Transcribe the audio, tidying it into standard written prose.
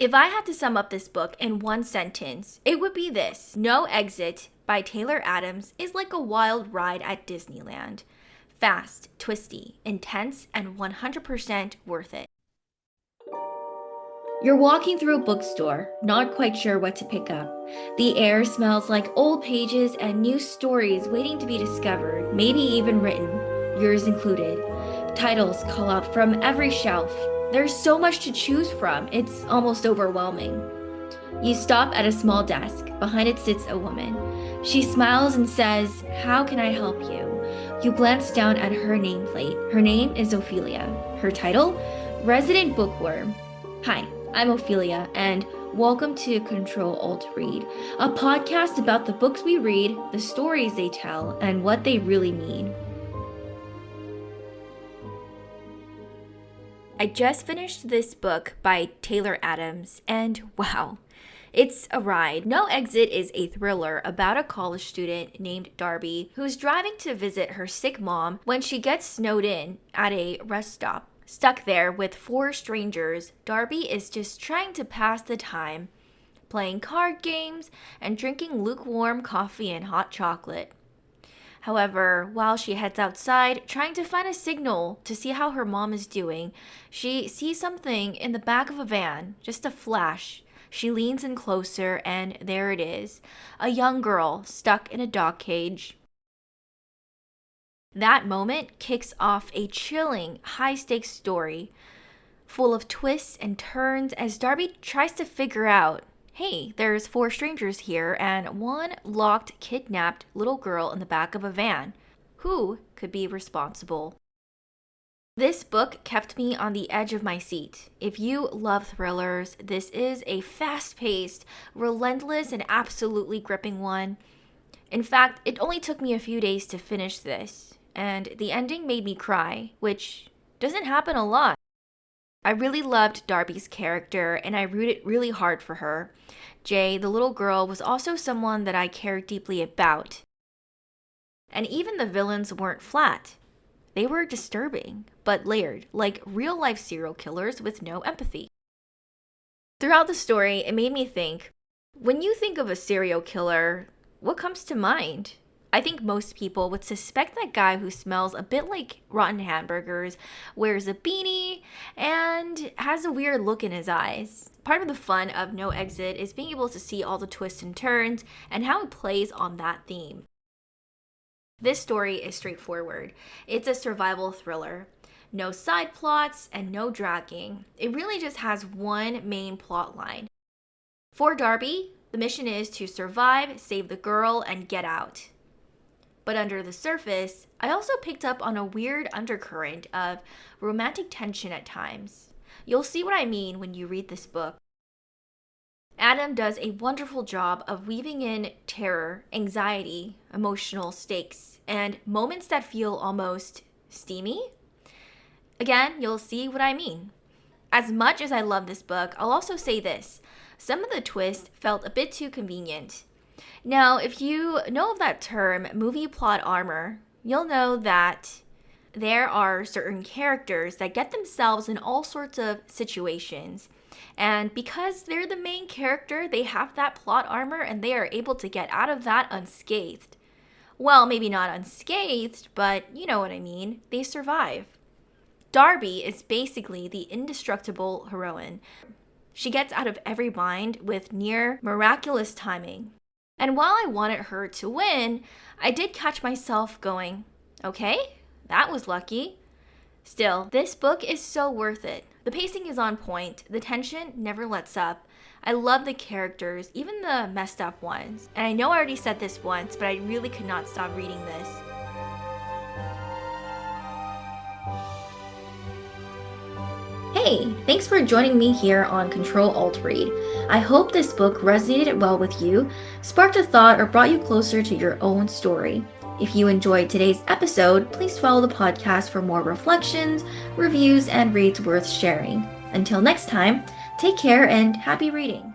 If I had to sum up this book in one sentence, it would be this: No Exit by Taylor Adams is like a wild ride at Disneyland. Fast, twisty, intense, and 100% worth it. You're walking through a bookstore, not quite sure what to pick up. The air smells like old pages and new stories waiting to be discovered, maybe even written, yours included. Titles call out from every shelf. There's so much to choose from, it's almost overwhelming. You stop at a small desk. Behind it sits a woman. She smiles and says, "How can I help you?" You glance down at her nameplate. Her name is Ophelia. Her title? Resident Bookworm. Hi, I'm Ophelia, and welcome to Control-Alt-Read, a podcast about the books we read, the stories they tell, and what they really mean. I just finished this book by Taylor Adams, and wow, it's a ride. No Exit is a thriller about a college student named Darby who's driving to visit her sick mom when she gets snowed in at a rest stop. Stuck there with 4 strangers, Darby is just trying to pass the time, playing card games and drinking lukewarm coffee and hot chocolate. However, while she heads outside, trying to find a signal to see how her mom is doing, she sees something in the back of a van, just a flash. She leans in closer, and there it is, a young girl stuck in a dog cage. That moment kicks off a chilling, high-stakes story, full of twists and turns as Darby tries to figure out, hey, there's 4 strangers here and one locked, kidnapped little girl in the back of a van. Who could be responsible? This book kept me on the edge of my seat. If you love thrillers, this is a fast-paced, relentless, and absolutely gripping one. In fact, it only took me a few days to finish this, and the ending made me cry, which doesn't happen a lot. I really loved Darby's character, and I rooted really hard for her. Jay, the little girl, was also someone that I cared deeply about. And even the villains weren't flat. They were disturbing, but layered, like real-life serial killers with no empathy. Throughout the story, it made me think, when you think of a serial killer, what comes to mind? I think most people would suspect that guy who smells a bit like rotten hamburgers, wears a beanie, and has a weird look in his eyes. Part of the fun of No Exit is being able to see all the twists and turns and how it plays on that theme. This story is straightforward. It's a survival thriller. No side plots and no dragging. It really just has one main plot line. For Darby, the mission is to survive, save the girl, and get out. But under the surface, I also picked up on a weird undercurrent of romantic tension at times. You'll see what I mean when you read this book. Adam does a wonderful job of weaving in terror, anxiety, emotional stakes, and moments that feel almost steamy. Again, you'll see what I mean. As much as I love this book, I'll also say this: some of the twists felt a bit too convenient. Now, if you know of that term, movie plot armor, you'll know that there are certain characters that get themselves in all sorts of situations. And because they're the main character, they have that plot armor and they are able to get out of that unscathed. Well, maybe not unscathed, but you know what I mean. They survive. Darby is basically the indestructible heroine. She gets out of every bind with near miraculous timing. And while I wanted her to win, I did catch myself going, okay, that was lucky. Still, this book is so worth it. The pacing is on point, the tension never lets up. I love the characters, even the messed up ones. And I know I already said this once, but I really could not stop reading this. Hey, thanks for joining me here on Control-Alt-Read. I hope this book resonated well with you, sparked a thought, or brought you closer to your own story. If you enjoyed today's episode, please follow the podcast for more reflections, reviews, and reads worth sharing. Until next time, take care and happy reading.